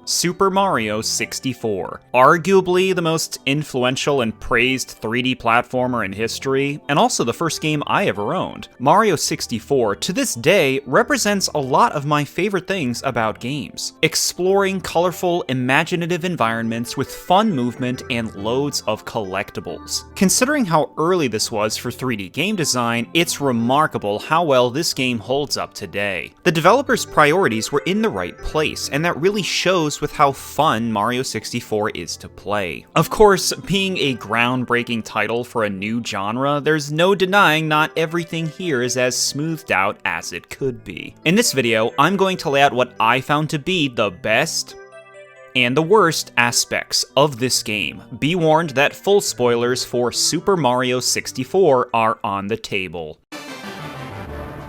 Super Mario 64. Arguably the most influential and praised 3D platformer in history, and also the first game I ever owned. Mario 64, to this day, represents a lot of my favorite things about games. Exploring colorful, imaginative environments with fun movement and loads of collectibles. Considering how early this was for 3D game design, it's remarkable how well this game holds up today. The developers' priorities were in the right place, and that really shows with how fun Mario 64 is to play. Of course, being a groundbreaking title for a new genre, there's no denying not everything here is as smoothed out as it could be. In this video, I'm going to lay out what I found to be the best and the worst aspects of this game. Be warned that full spoilers for Super Mario 64 are on the table.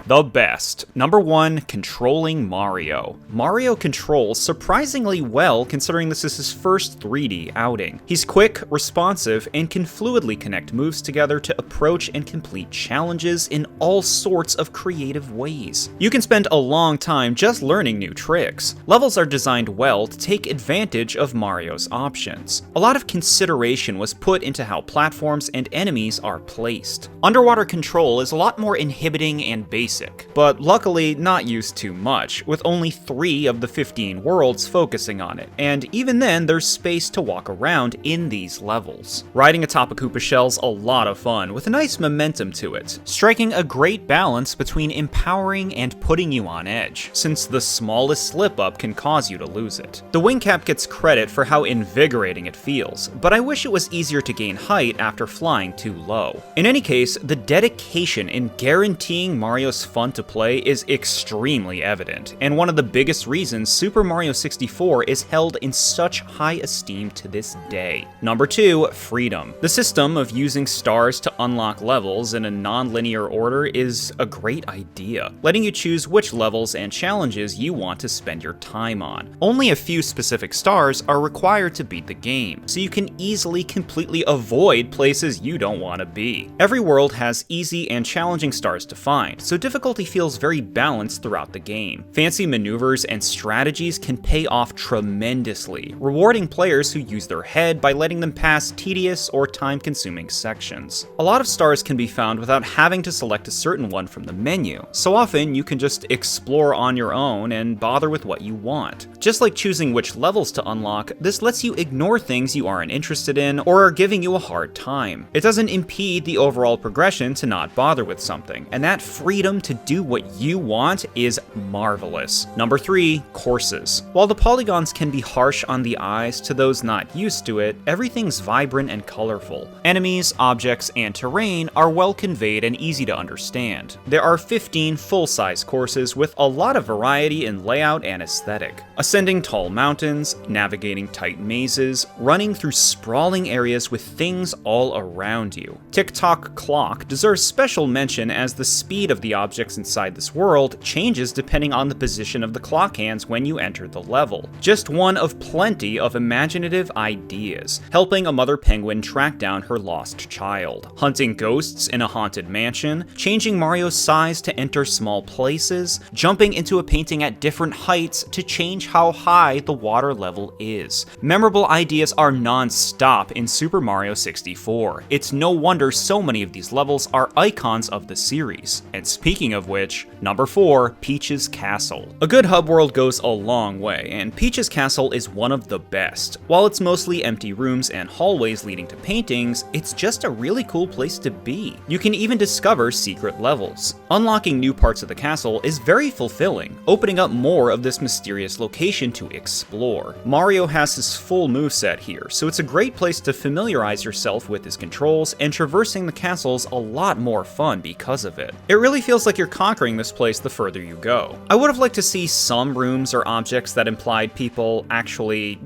The best. Number 1, controlling Mario. Mario controls surprisingly well considering this is his first 3D outing. He's quick, responsive, and can fluidly connect moves together to approach and complete challenges in all sorts of creative ways. You can spend a long time just learning new tricks. Levels are designed well to take advantage of Mario's options. A lot of consideration was put into how platforms and enemies are placed. Underwater control is a lot more inhibiting and basic, but luckily not used too much, with only 3 of the 15 worlds focusing on it, and even then there's space to walk around in these levels. Riding atop a Koopa Shell's a lot of fun, with a nice momentum to it, striking a great balance between empowering and putting you on edge, since the smallest slip-up can cause you to lose it. The wing cap gets credit for how invigorating it feels, but I wish it was easier to gain height after flying too low. In any case, the dedication in guaranteeing Mario's fun to play is extremely evident, and one of the biggest reasons Super Mario 64 is held in such high esteem to this day. Number 2, freedom. The system of using stars to unlock levels in a non-linear order is a great idea, letting you choose which levels and challenges you want to spend your time on. Only a few specific stars are required to beat the game, so you can easily completely avoid places you don't want to be. Every world has easy and challenging stars to find, so difficulty feels very balanced throughout the game. Fancy maneuvers and strategies can pay off tremendously, rewarding players who use their head by letting them pass tedious or time-consuming sections. A lot of stars can be found without having to select a certain one from the menu, so often you can just explore on your own and bother with what you want. Just like choosing which levels to unlock, this lets you ignore things you aren't interested in or are giving you a hard time. It doesn't impede the overall progression to not bother with something, and that freedom to do what you want is marvelous. Number 3, courses. While the polygons can be harsh on the eyes to those not used to it, everything's vibrant and colorful. Enemies, objects, and terrain are well conveyed and easy to understand. There are 15 full-size courses with a lot of variety in layout and aesthetic. Ascending tall mountains, navigating tight mazes, running through sprawling areas with things all around you. Tick-tock clock deserves special mention as the speed of the objects inside this world changes depending on the position of the clock hands when you enter the level. Just one of plenty of imaginative ideas, helping a mother penguin track down her lost child, hunting ghosts in a haunted mansion, changing Mario's size to enter small places, jumping into a painting at different heights to change how high the water level is. Memorable ideas are non-stop in Super Mario 64. It's no wonder so many of these levels are icons of the series. And speaking of which, number 4, Peach's Castle. A good hub world goes a long way, and Peach's Castle is one of the best. While it's mostly empty rooms and hallways leading to paintings, it's just a really cool place to be. You can even discover secret levels. Unlocking new parts of the castle is very fulfilling, opening up more of this mysterious location to explore. Mario has his full moveset here, so it's a great place to familiarize yourself with his controls, and traversing the castle's a lot more fun because of it. It really feels like you're conquering this place the further you go. I would have liked to see some rooms or objects that implied people actually,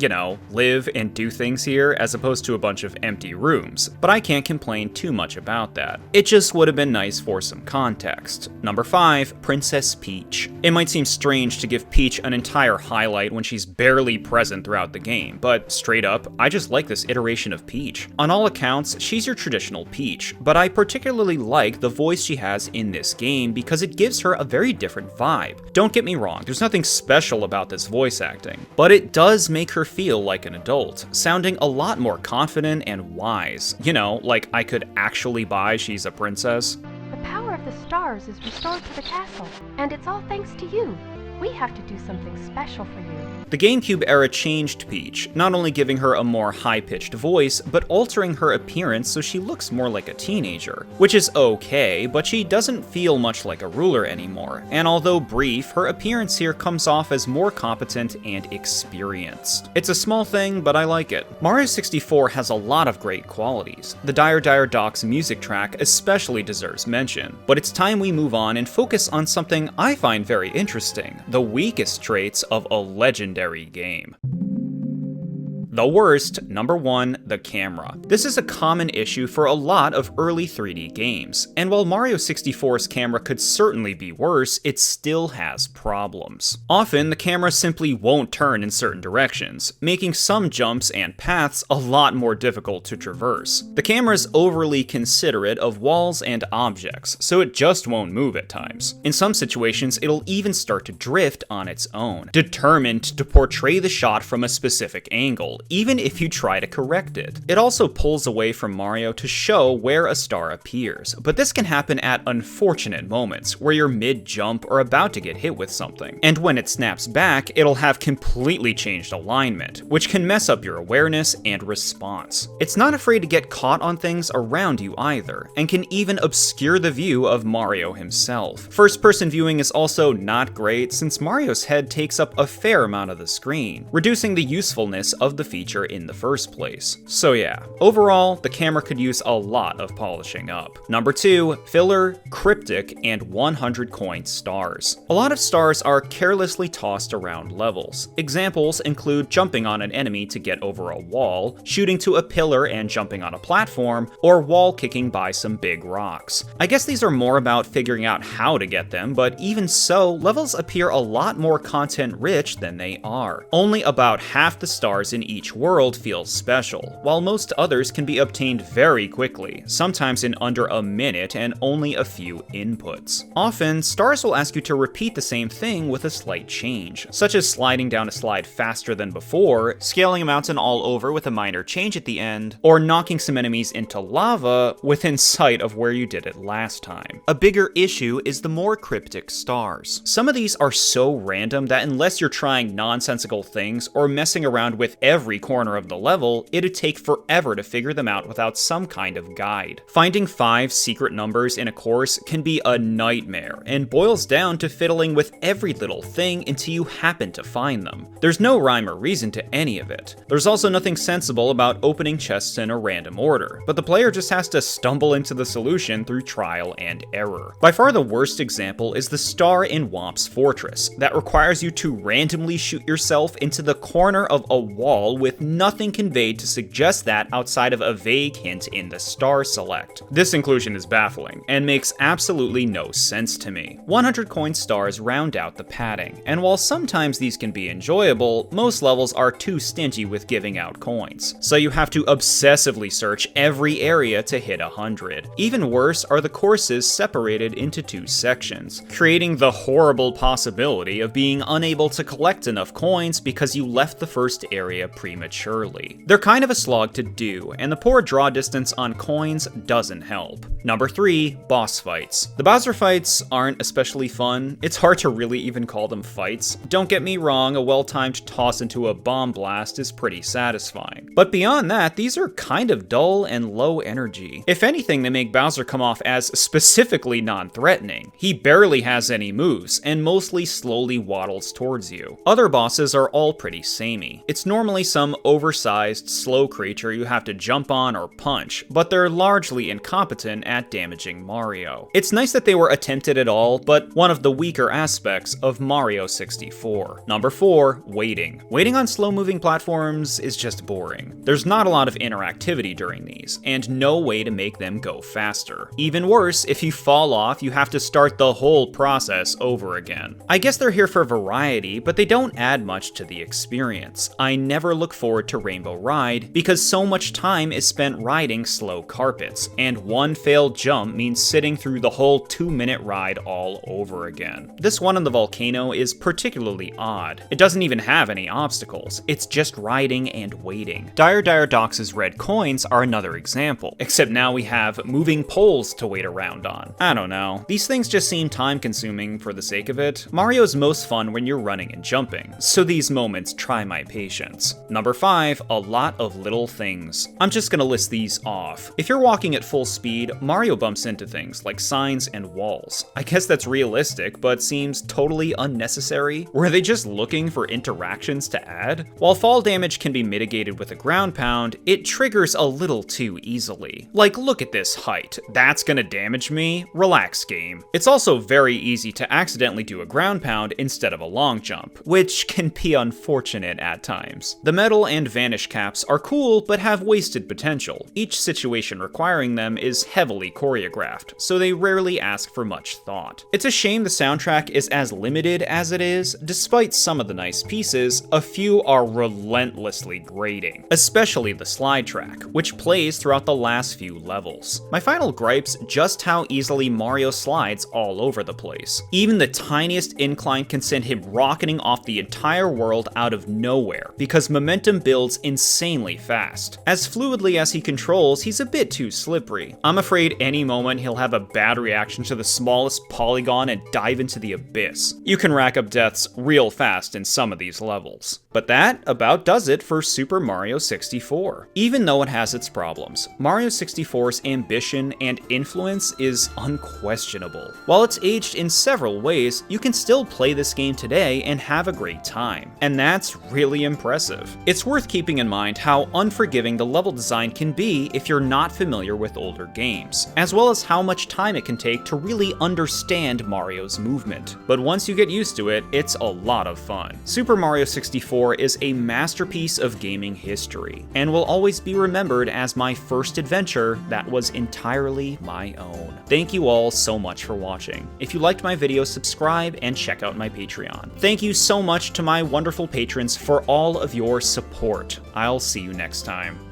live and do things here as opposed to a bunch of empty rooms, but I can't complain too much about that. It just would have been nice for some context. Number 5, Princess Peach. It might seem strange to give Peach an entire highlight when she's barely present throughout the game, but straight up, I just like this iteration of Peach. On all accounts, she's your traditional Peach, but I particularly like the voice she has in this game screen because it gives her a very different vibe. Don't get me wrong, there's nothing special about this voice acting, but it does make her feel like an adult, sounding a lot more confident and wise. You know, like I could actually buy She's a Princess. The power of the stars is restored to the castle, and it's all thanks to you. We have to do something special for you. The GameCube era changed Peach, not only giving her a more high-pitched voice, but altering her appearance so she looks more like a teenager. Which is okay, but she doesn't feel much like a ruler anymore, and although brief, her appearance here comes off as more competent and experienced. It's a small thing, but I like it. Mario 64 has a lot of great qualities. The Dire Dire Docks music track especially deserves mention, but it's time we move on and focus on something I find very interesting: the weakest traits of a legendary game. The worst, number 1, the camera. This is a common issue for a lot of early 3D games, and while Mario 64's camera could certainly be worse, it still has problems. Often, the camera simply won't turn in certain directions, making some jumps and paths a lot more difficult to traverse. The camera is overly considerate of walls and objects, so it just won't move at times. In some situations, it'll even start to drift on its own, determined to portray the shot from a specific angle, even if you try to correct it. It also pulls away from Mario to show where a star appears, but this can happen at unfortunate moments, where you're mid-jump or about to get hit with something. And when it snaps back, it'll have completely changed alignment, which can mess up your awareness and response. It's not afraid to get caught on things around you either, and can even obscure the view of Mario himself. First-person viewing is also not great, since Mario's head takes up a fair amount of the screen, reducing the usefulness of the feature in the first place. So yeah, overall, the camera could use a lot of polishing up. Number 2, filler, cryptic, and 100 coin stars. A lot of stars are carelessly tossed around levels. Examples include jumping on an enemy to get over a wall, shooting to a pillar and jumping on a platform, or wall kicking by some big rocks. I guess these are more about figuring out how to get them, but even so, levels appear a lot more content-rich than they are. Only about half the stars in each world feels special, while most others can be obtained very quickly, sometimes in under a minute and only a few inputs. Often, stars will ask you to repeat the same thing with a slight change, such as sliding down a slide faster than before, scaling a mountain all over with a minor change at the end, or knocking some enemies into lava within sight of where you did it last time. A bigger issue is the more cryptic stars. Some of these are so random that unless you're trying nonsensical things or messing around with every corner of the level, it'd take forever to figure them out without some kind of guide. Finding 5 secret numbers in a course can be a nightmare, and boils down to fiddling with every little thing until you happen to find them. There's no rhyme or reason to any of it. There's also nothing sensible about opening chests in a random order, but the player just has to stumble into the solution through trial and error. By far the worst example is the star in Womp's Fortress, that requires you to randomly shoot yourself into the corner of a wall with nothing conveyed to suggest that outside of a vague hint in the star select. This inclusion is baffling, and makes absolutely no sense to me. 100 coin stars round out the padding, and while sometimes these can be enjoyable, most levels are too stingy with giving out coins, so you have to obsessively search every area to hit 100. Even worse are the courses separated into 2 sections, creating the horrible possibility of being unable to collect enough coins because you left the first area prematurely. They're kind of a slog to do, and the poor draw distance on coins doesn't help. Number 3, boss fights. The Bowser fights aren't especially fun. It's hard to really even call them fights. Don't get me wrong, a well-timed toss into a bomb blast is pretty satisfying. But beyond that, these are kind of dull and low energy. If anything, they make Bowser come off as specifically non-threatening. He barely has any moves, and mostly slowly waddles towards you. Other bosses are all pretty samey. It's normally some oversized, slow creature you have to jump on or punch, but they're largely incompetent at damaging Mario. It's nice that they were attempted at all, but one of the weaker aspects of Mario 64. Number 4, waiting. Waiting on slow-moving platforms is just boring. There's not a lot of interactivity during these, and no way to make them go faster. Even worse, if you fall off, you have to start the whole process over again. I guess they're here for variety, but they don't add much to the experience. I never look look forward to Rainbow Ride because so much time is spent riding slow carpets, and one failed jump means sitting through the whole 2-minute ride all over again. This one on the volcano is particularly odd. It doesn't even have any obstacles, it's just riding and waiting. Dire Docks' red coins are another example, except now we have moving poles to wait around on. I don't know, these things just seem time consuming for the sake of it. Mario's most fun when you're running and jumping, so these moments try my patience. Number 5, a lot of little things. I'm just gonna list these off. If you're walking at full speed, Mario bumps into things like signs and walls. I guess that's realistic, but seems totally unnecessary. Were they just looking for interactions to add? While fall damage can be mitigated with a ground pound, it triggers a little too easily. Like, look at this height. That's gonna damage me? Relax, game. It's also very easy to accidentally do a ground pound instead of a long jump, which can be unfortunate at times. The metal and vanish caps are cool, but have wasted potential. Each situation requiring them is heavily choreographed, so they rarely ask for much thought. It's a shame the soundtrack is as limited as it is. Despite some of the nice pieces, a few are relentlessly grating, especially the slide track, which plays throughout the last few levels. My final gripe's just how easily Mario slides all over the place. Even the tiniest incline can send him rocketing off the entire world out of nowhere, because momentum builds insanely fast. As fluidly as he controls, he's a bit too slippery. I'm afraid any moment he'll have a bad reaction to the smallest polygon and dive into the abyss. You can rack up deaths real fast in some of these levels. But that about does it for Super Mario 64. Even though it has its problems, Mario 64's ambition and influence is unquestionable. While it's aged in several ways, you can still play this game today and have a great time. And that's really impressive. It's worth keeping in mind how unforgiving the level design can be if you're not familiar with older games, as well as how much time it can take to really understand Mario's movement. But once you get used to it, it's a lot of fun. Super Mario 64 is a masterpiece of gaming history, and will always be remembered as my first adventure that was entirely my own. Thank you all so much for watching. If you liked my video, subscribe and check out my Patreon. Thank you so much to my wonderful patrons for all of your support. I'll see you next time.